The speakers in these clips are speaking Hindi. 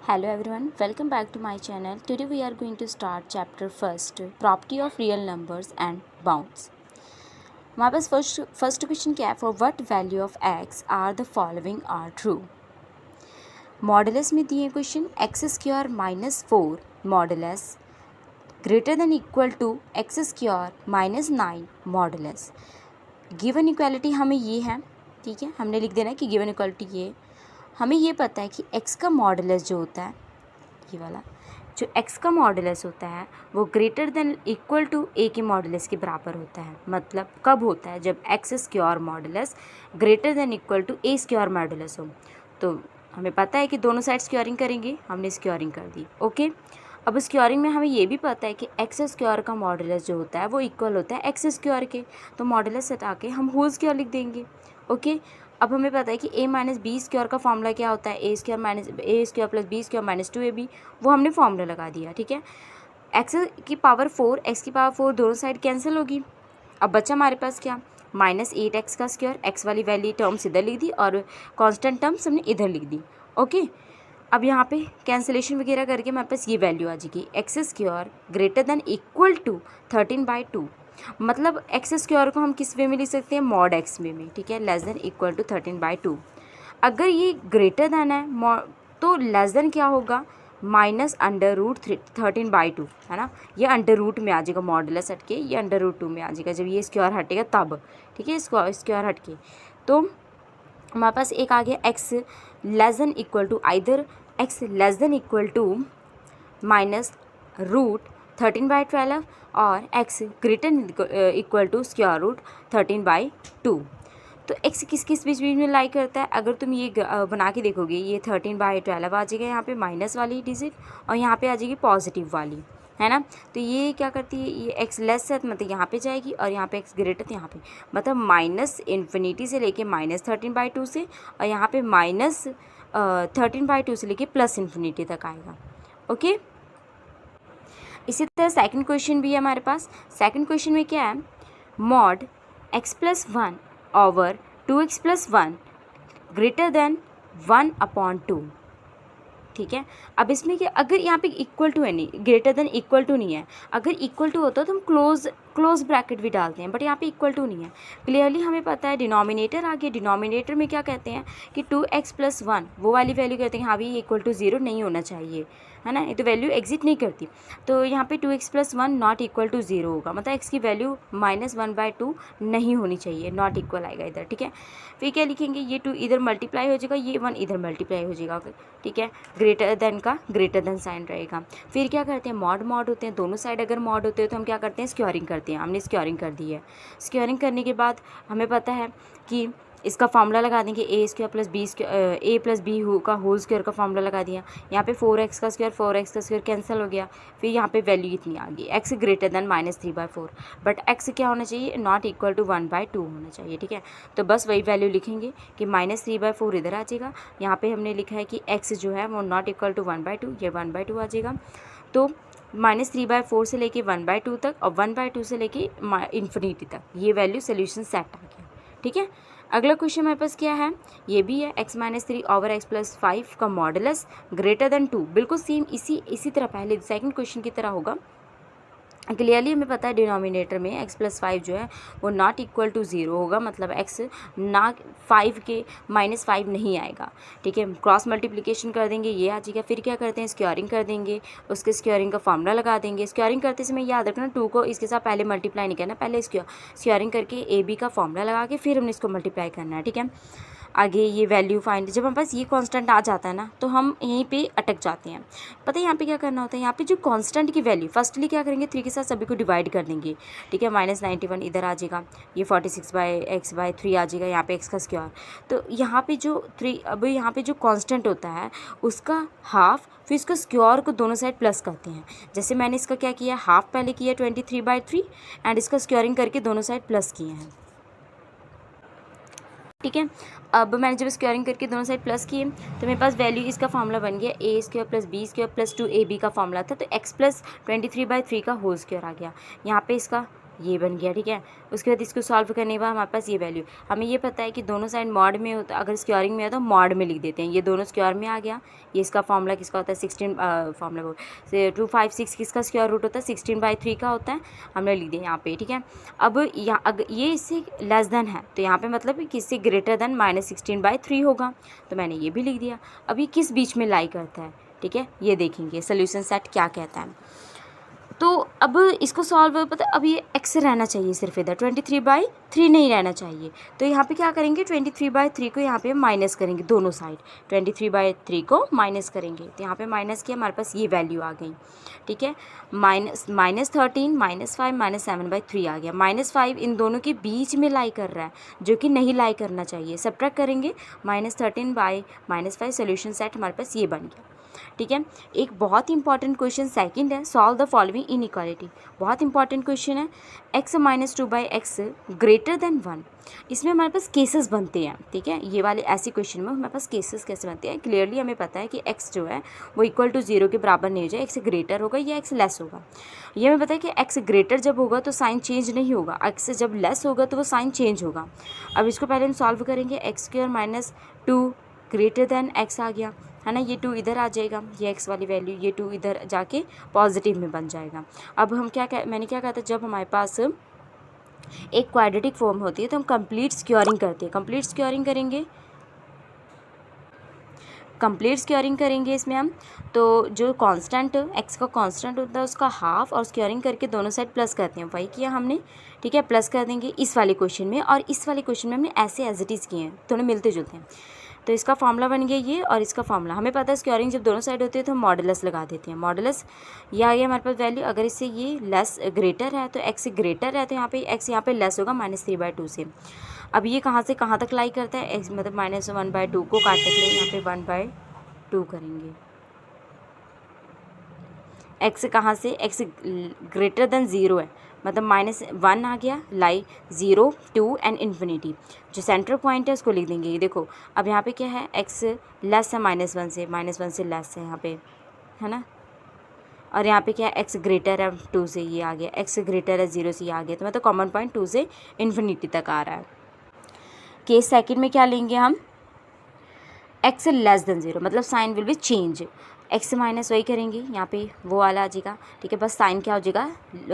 Hello everyone, welcome back to my channel. Today we are going to start chapter first, property of real numbers and bounds. हमारे पास फर्स्ट क्वेश्चन क्या है? For what value of x are the following are true. Modulus में दिए question x square minus 4 modulus greater than equal to x square minus 9 modulus. Given equality हमें ये है, ठीक है, हमने लिख देना है कि गिवन इक्वालिटी ये. हमें ये पता है कि x का मॉडुलस जो होता है, ये वाला जो x का मॉडुलस होता है वो greater than equal to a के मॉडुलस के बराबर होता है. मतलब कब होता है? जब x square modulus greater than equal to a square modulus हो. तो हमें पता है कि दोनों साइड स्क्वायरिंग करेंगे, हमने स्क्वायरिंग कर दी. ओके, अब स्क्वायरिंग में हमें ये भी पता है कि एक्स स्क्वायर का मॉडुलस जो होता है वो इक्वल होता है एक्स स्क्वायर के. तो मॉडुलस हटा के हम होल स्क्वायर लिख देंगे. ओके, अब हमें पता है कि a माइनस बी स्क्वायर का फॉर्मूला क्या होता है? A square plus B square minus 2ab. वो हमने फॉर्मूला लगा दिया. ठीक है, एक्स की पावर 4 एक्स की पावर 4 दोनों साइड कैंसिल होगी. अब बचा हमारे पास क्या? माइनस 8x का स्क्वायर. एक्स वाली वैल्यू टर्म्स इधर लिख दी और कॉन्स्टेंट टर्म्स हमने इधर लिख दी. ओके, अब यहाँ पे कैंसिलेशन वगैरह करके हमारे पास ये वैल्यू आ जाएगी x square greater than equal to 13/2. मतलब एक्स स्क्वायर को हम किस वे में लिख सकते हैं? मॉड एक्स वे में. ठीक है, लेस देन इक्वल टू 13/2. अगर ये ग्रेटर देन है तो लेस देन क्या होगा? माइनस अंडर रूट 13/2 है ना. ये अंडर रूट में आ जाएगा, मॉडुलस हट के ये अंडर रूट 2 में आ जाएगा जब ये स्क्वायर हटेगा तब. ठीक है, स्क्वायर हट के. तो हमारे पास एक आ गया x less than equal to either x less than equal to minus root 13/12 और x greater equal to square root 13/2. तो x किस किस बीच बीच में लाई करता है? अगर तुम ये बना के देखोगे, ये 13/12 आ जाएगा यहाँ पे माइनस वाली डिजिट और यहाँ पे आ जाएगी पॉजिटिव वाली, है ना. तो ये क्या करती है? ये x लेस है मतलब यहाँ पे जाएगी और यहाँ पे x ग्रेटर यहाँ पे, मतलब माइनस इन्फिनिटी से लेके माइनस 13/2 से और यहाँ पे माइनस 13/2 से लेके प्लस इन्फिनिटी तक आएगा. ओके, इसी तरह सेकंड क्वेश्चन भी है हमारे पास. सेकंड क्वेश्चन में क्या है? Mod x+1 over 2x+1 greater than 1/2. ठीक है, अब इसमें क्या? अगर यहाँ पे इक्वल टू है नहीं, ग्रेटर देन इक्वल टू नहीं है. अगर इक्वल टू होता तो हम क्लोज ब्रैकेट भी डालते हैं, बट यहाँ पे इक्वल टू नहीं है. क्लियरली हमें पता है डिनोमिनेटर आ गया. डिनोमिनेटर में क्या कहते हैं कि 2x+1 वो वाली वैल्यू कहते हैं हाँ भी इक्वल टू 0 नहीं होना चाहिए, है ना. ये तो वैल्यू एग्जिट नहीं करती. तो यहाँ पे 2x+1 नॉट इक्वल टू 0 होगा, मतलब x की वैल्यू -1/2 नहीं होनी चाहिए, नॉट इक्वल आएगा इधर. ठीक है, फिर क्या लिखेंगे? ये 2 इधर मल्टीप्लाई हो जाएगा, ये 1 इधर मल्टीप्लाई हो जाएगा. ठीक है, ग्रेटर देन का ग्रेटर देन साइन रहेगा. फिर क्या करते हैं? मॉड होते हैं, दोनों साइड अगर मॉड होते हैं तो हम क्या करते हैं? स्क्वायरिंग करते हैं. हमने स्क्वायरिंग कर दी है. स्क्वायरिंग करने के बाद हमें पता है कि इसका फार्मूला लगा देंगे ए स्क्वायर प्लस बी स्क्वायर ए प्लस बी का होल स्क्वायर का फार्मूला लगा दिया. यहाँ पे 4x का स्क्वायर कैंसिल हो गया. फिर यहाँ पे वैल्यू इतनी आ गई x greater than -3/4. But x क्या होना चाहिए? नॉट इक्वल टू 1/2 होना चाहिए. ठीक है, तो बस वही वैल्यू लिखेंगे कि -3/4 इधर आ जाएगा. यहाँ पे हमने लिखा है कि x जो है वो नॉट इक्वल टू 1/2, ये 1/2 आ जाएगा. तो -3/4 से लेके 1/2 तक और 1/2 से लेके इन्फिनिटी तक ये वैल्यू सोल्यूशन सेट आ गया. ठीक है, अगला क्वेश्चन हमारे पास क्या है? ये भी है x-3 ओवर x+5 का मॉडुलस ग्रेटर देन 2. बिल्कुल सेम इसी तरह पहले सेकंड क्वेश्चन की तरह होगा. क्लियरली हमें पता है डिनोमिनेटर में x+5 जो है वो नॉट इक्वल टू 0 होगा, मतलब x ना 5 के -5 नहीं आएगा. ठीक है, क्रॉस मल्टीप्लिकेशन कर देंगे, ये आ जाएगा. फिर क्या करते हैं? स्क्वायरिंग कर देंगे, उसके स्क्वायरिंग का फार्मूला लगा देंगे. स्क्वायरिंग करते समय याद रखना 2 को इसके साथ पहले मल्टीप्लाई नहीं करना, पहले स्क्वायरिंग करके AB का फार्मूला लगा के फिर हमने इसको मल्टीप्लाई करना है. ठीक है, आगे ये वैल्यू फाइंड, जब हमारे पास ये कांस्टेंट आ जाता है ना तो हम यहीं पे अटक जाते हैं. पता है यहाँ पे क्या करना होता है? यहाँ पे जो कांस्टेंट की वैल्यू फर्स्टली क्या करेंगे? 3 के साथ सभी को डिवाइड कर देंगे. ठीक है, -91 इधर आ जाएगा, ये 46/x/3 आ जाएगा, यहाँ पे x का स्क्वायर. तो यहाँ पे जो 3, अब यहाँ पे जो कांस्टेंट होता है उसका हाफ, फिर इसका स्क्वायर को दोनों साइड प्लस करते हैं. जैसे मैंने इसका क्या किया? हाफ पहले किया 23/3 एंड इसका स्क्वायरिंग करके दोनों साइड प्लस किए हैं. ठीक है, अब मैंने जब स्क्वायरिंग करके दोनों साइड प्लस किए तो मेरे पास वैल्यू इसका फार्मूला बन गया A square plus B square plus 2ab का फार्मूला था. तो x + 23/3 का होल स्क्वायर आ गया. यहाँ पे इसका ये बन गया, ठीक है। उसके बाद इसको सॉल्व करने के बाद हमारे पास ये वैल्यू, हमें ये पता है कि दोनों साइड मॉड में होता, अगर स्क्वायरिंग में है तो मॉड में लिख देते हैं। ये दोनों स्क्वायर में आ गया। ये इसका फॉर्मूला किसका होता है, 16 फॉर्मूला वो 256 किसका स्क्वायर रूट होता है, 16/3 का होता है। हमने लिख दिया यहाँ पे, ठीक है। अब यहाँ अगर ये इससे लेस देन है तो यहाँ पे मतलब कि इससे ग्रेटर देन -16/3 होगा, तो मैंने ये भी लिख दिया। अब ये किस बीच में लाई करता है, ठीक है, ये देखेंगे सोल्यूशन सेट क्या कहता है। तो अब इसको सॉल्व पता, अब ये x रहना चाहिए सिर्फ इधर, 23/3 नहीं रहना चाहिए। तो यहाँ पे क्या करेंगे, 23/3 को यहाँ पे माइनस करेंगे दोनों साइड, 23/3 को माइनस करेंगे। तो यहाँ पे माइनस किया, हमारे पास ये वैल्यू आ गई, ठीक है। -13 -5 -7/3 आ गया। -5 इन दोनों के बीच में लाई कर रहा है, जो कि नहीं लाई करना चाहिए। सब्ट्रैक्ट करेंगे, -13/-5 सोल्यूशन सेट हमारे पास ये बन गया, ठीक है। एक बहुत ही इंपॉर्टेंट क्वेश्चन सेकंड है, सॉल्व द फॉलोइंग इनइक्वालिटी। बहुत इंपॉर्टेंट क्वेश्चन है, x -2/x ग्रेटर देन 1। इसमें हमारे पास केसेस बनते हैं, ठीक है। ये वाले ऐसे क्वेश्चन में हमारे पास केसेस कैसे बनते हैं, क्लियरली हमें पता है कि x जो है वो इक्वल टू 0 के बराबर नहीं हो जाए, x ग्रेटर होगा या x लेस होगा। ये हमें पता है कि x ग्रेटर जब होगा तो साइन चेंज नहीं होगा, x जब लेस होगा तो वो साइन चेंज होगा। अब इसको पहले हम सॉल्व करेंगे, x² - 2 ग्रेटर देन x आ गया, है ना। ये 2 इधर आ जाएगा, ये x वाली वैल्यू, ये 2 इधर जाके पॉजिटिव में बन जाएगा। अब हम मैंने क्या कहा था, जब हमारे पास एक क्वाड्रेटिक फॉर्म होती है तो हम कंप्लीट स्क्वायरिंग करते हैं। कंप्लीट स्क्वायरिंग करेंगे इसमें हम, तो जो कांस्टेंट x का कांस्टेंट होता है उसका हाफ और स्क्वायरिंग करके दोनों साइड प्लस करते हैं, वही किया हमने, ठीक है। प्लस कर देंगे इस वाले क्वेश्चन में, और इस वाले क्वेश्चन में हमने ऐसे एज इट इज़ किए हैं, थोड़े मिलते जुलते हैं। तो इसका फॉर्मूला बन गया ये, और इसका फॉर्मूला हमें पता है स्क्वायरिंग जब दोनों साइड होती है तो हम मॉडुलस लगा देते हैं। मॉडुलस ये आ गया हमारे पास वैल्यू, अगर इससे ये लेस ग्रेटर है तो x ग्रेटर है तो यहाँ पे x यहाँ पे लेस होगा -3/2 से। अब ये कहाँ से कहाँ तक लाई करता है, x मतलब -1/2 को काटने के लिए यहाँ पे 1/2 करेंगे। x कहाँ से, x ग्रेटर देन 0 है, मतलब -1 आ गया, लाई 0 2 एंड इन्फिनिटी। जो सेंटर पॉइंट है उसको लिख देंगे। ये देखो अब यहाँ पे क्या है, x लेस है -1 से, -1 से लेस है यहाँ पे, है ना। और यहाँ पे क्या है, x ग्रेटर है 2 से, ये आ गया, x ग्रेटर है 0 से, ये आ गया। तो मतलब कॉमन पॉइंट 2 से इन्फिनिटी तक आ रहा है। केस सेकंड में क्या लेंगे हम, x लेस देन 0, मतलब sign will be change, x minus वही करेंगे, यहाँ पे वो वाला आ जाएगा, ठीक है। बस साइन क्या हो जाएगा,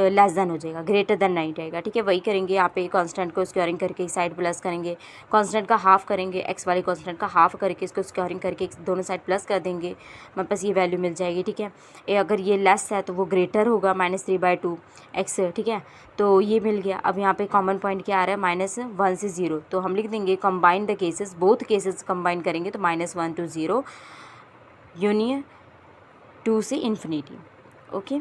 लेस देन हो जाएगा, ग्रेटर देन नहीं रहेगा, ठीक है। वही करेंगे, यहाँ पे कांस्टेंट को स्क्वायरिंग करके इस साइड प्लस करेंगे, कांस्टेंट का हाफ करेंगे, x वाले कांस्टेंट का हाफ करके इसको स्क्वायरिंग करके दोनों साइड प्लस कर देंगे, हमारे पास ये वैल्यू मिल जाएगी, ठीक है। अगर ये लेस है तो वो ग्रेटर होगा -3/2 x, ठीक है। तो ये मिल गया। अब यहाँ पे कॉमन पॉइंट क्या आ रहा है, -1 से 0, तो हम लिख देंगे combine the cases, both cases combine करेंगे तो -1 to 0 यूनियन 2 से इन्फिनिटी, ओके।